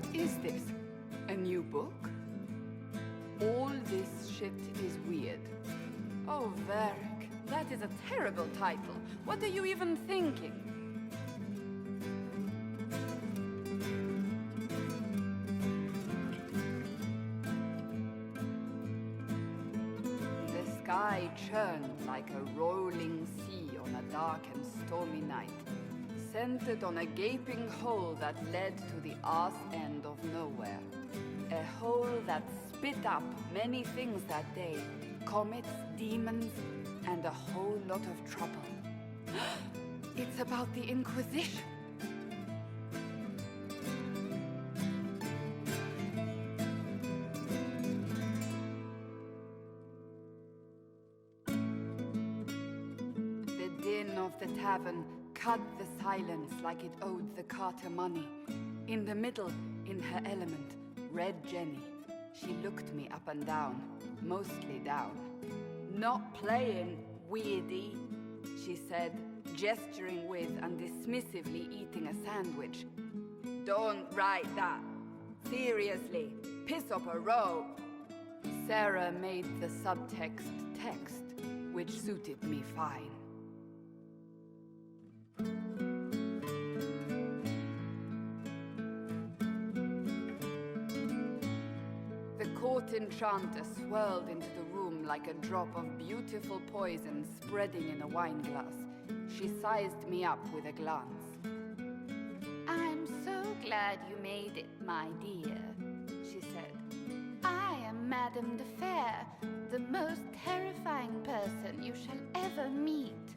What is this? A new book? All this shit is weird. Oh, Varric, that is a terrible title. What are you even thinking? The sky churned like a rolling sea on a dark and stormy night, centered on a gaping hole that led to the arse end of nowhere. A hole that spit up many things that day. Comets, demons, and a whole lot of trouble. It's about the Inquisition. The din of the tavern cut the silence like it owed the carter money. In the middle, in her element, Red Jenny. She looked me up and down, mostly down. "Not playing, weirdy," she said, gesturing with and dismissively eating a sandwich. "Don't write that. Seriously, piss up a row." Sarah made the subtext text, which suited me fine. The court enchanter swirled into the room like a drop of beautiful poison spreading in a wineglass. She sized me up with a glance. "I'm so glad you made it, my dear," she said. "I am Madame de Fair, the most terrifying person you shall ever meet."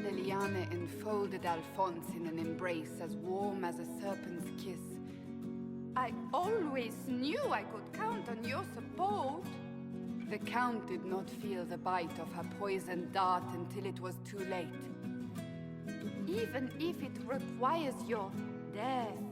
Liliane enfolded Alphonse in an embrace as warm as a serpent's kiss. "I always knew I could count on your support." The Count did not feel the bite of her poisoned dart until it was too late. "Even if it requires your death."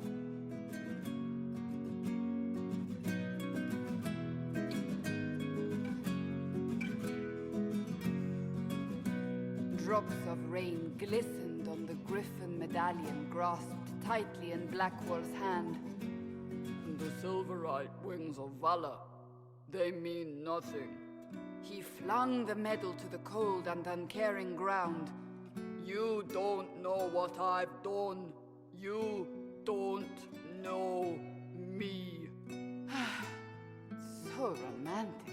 Drops of rain glistened on the griffin medallion grasped tightly in Blackwall's hand. "The silverite wings of valor, they mean nothing." He flung the medal to the cold and uncaring ground. "You don't know what I've done. You don't know me." So romantic.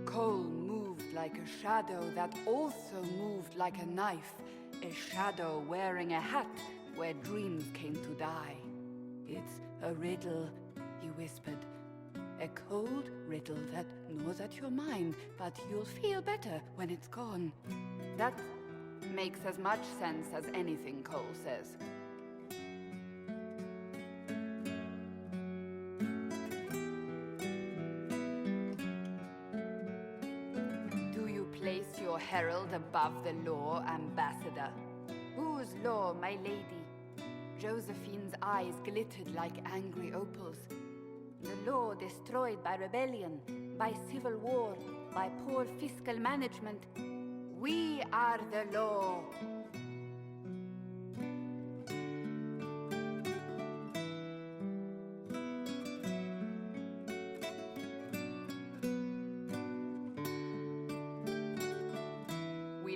Cole moved like a shadow that also moved like a knife. A shadow wearing a hat where dreams came to die. "It's a riddle," he whispered. "A cold riddle that gnaws at your mind, but you'll feel better when it's gone." That makes as much sense as anything Cole says. Place your herald above the law, Ambassador. "Whose law, my lady?" Josephine's eyes glittered like angry opals. "The law destroyed by rebellion, by civil war, by poor fiscal management. We are the law."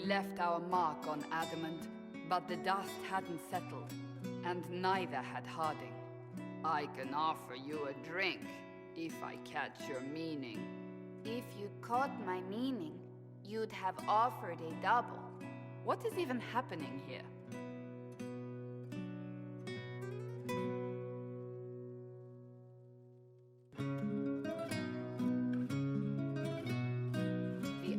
Left our mark on adamant, but the dust hadn't settled, and neither had Harding. "I can offer you a drink, if I catch your meaning." "If you caught my meaning, you'd have offered a double." What is even happening here?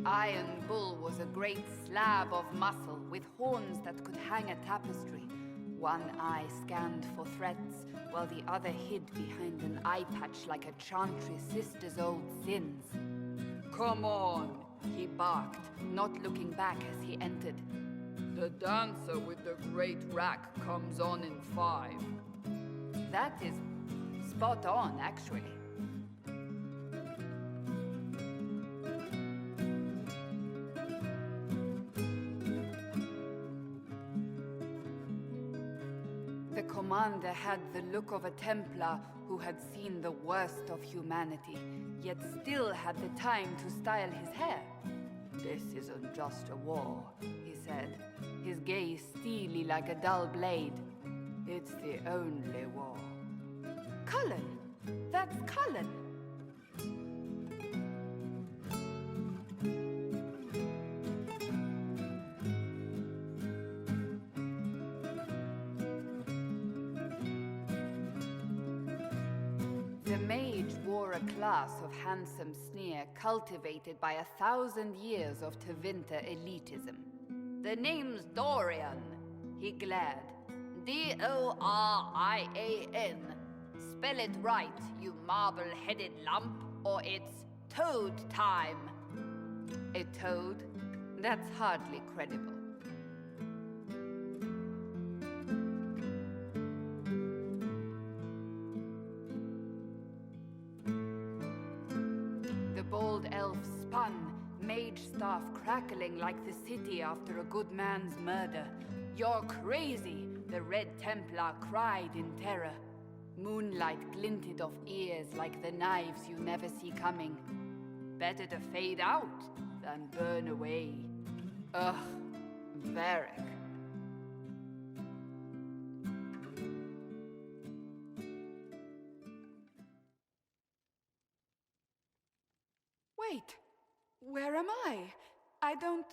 Iron Bull was a great slab of muscle with horns that could hang a tapestry. One eye scanned for threats, while the other hid behind an eye patch like a chantry sister's old sins. "Come on," he barked, not looking back as he entered. The dancer with the great rack comes on in 5. That is spot on, actually. The commander had the look of a Templar who had seen the worst of humanity, yet still had the time to style his hair. "This isn't just a war," he said, his gaze steely like a dull blade. "It's the only war." Cullen! That's Cullen! The mage wore a class of handsome sneer cultivated by 1,000 years of Tevinter elitism. "The name's Dorian," he glared. "Dorian. Spell it right, you marble-headed lump, or it's toad time." A toad? That's hardly credible. The bold elf spun, mage staff crackling like the city after a good man's murder. "You're crazy!" the Red Templar cried in terror. Moonlight glinted off ears like the knives you never see coming. Better to fade out than burn away. Ugh, Varric. Wait, where am I? I don't...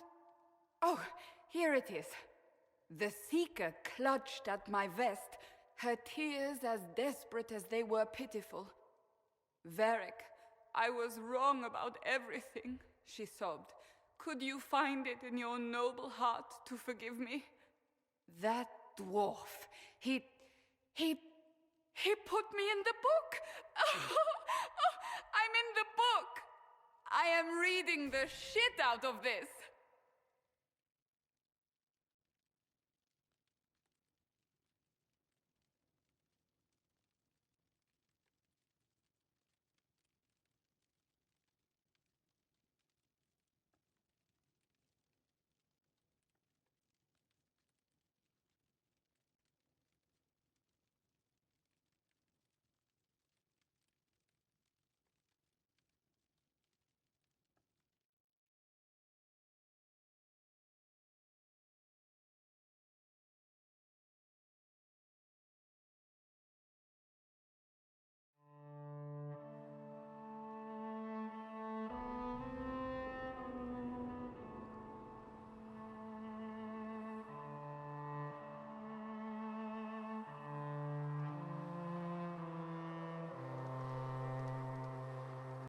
Oh, here it is. The Seeker clutched at my vest, her tears as desperate as they were pitiful. "Varric, I was wrong about everything," she sobbed. "Could you find it in your noble heart to forgive me?" That dwarf, he put me in the book! I'm in the book! I am reading the shit out of this!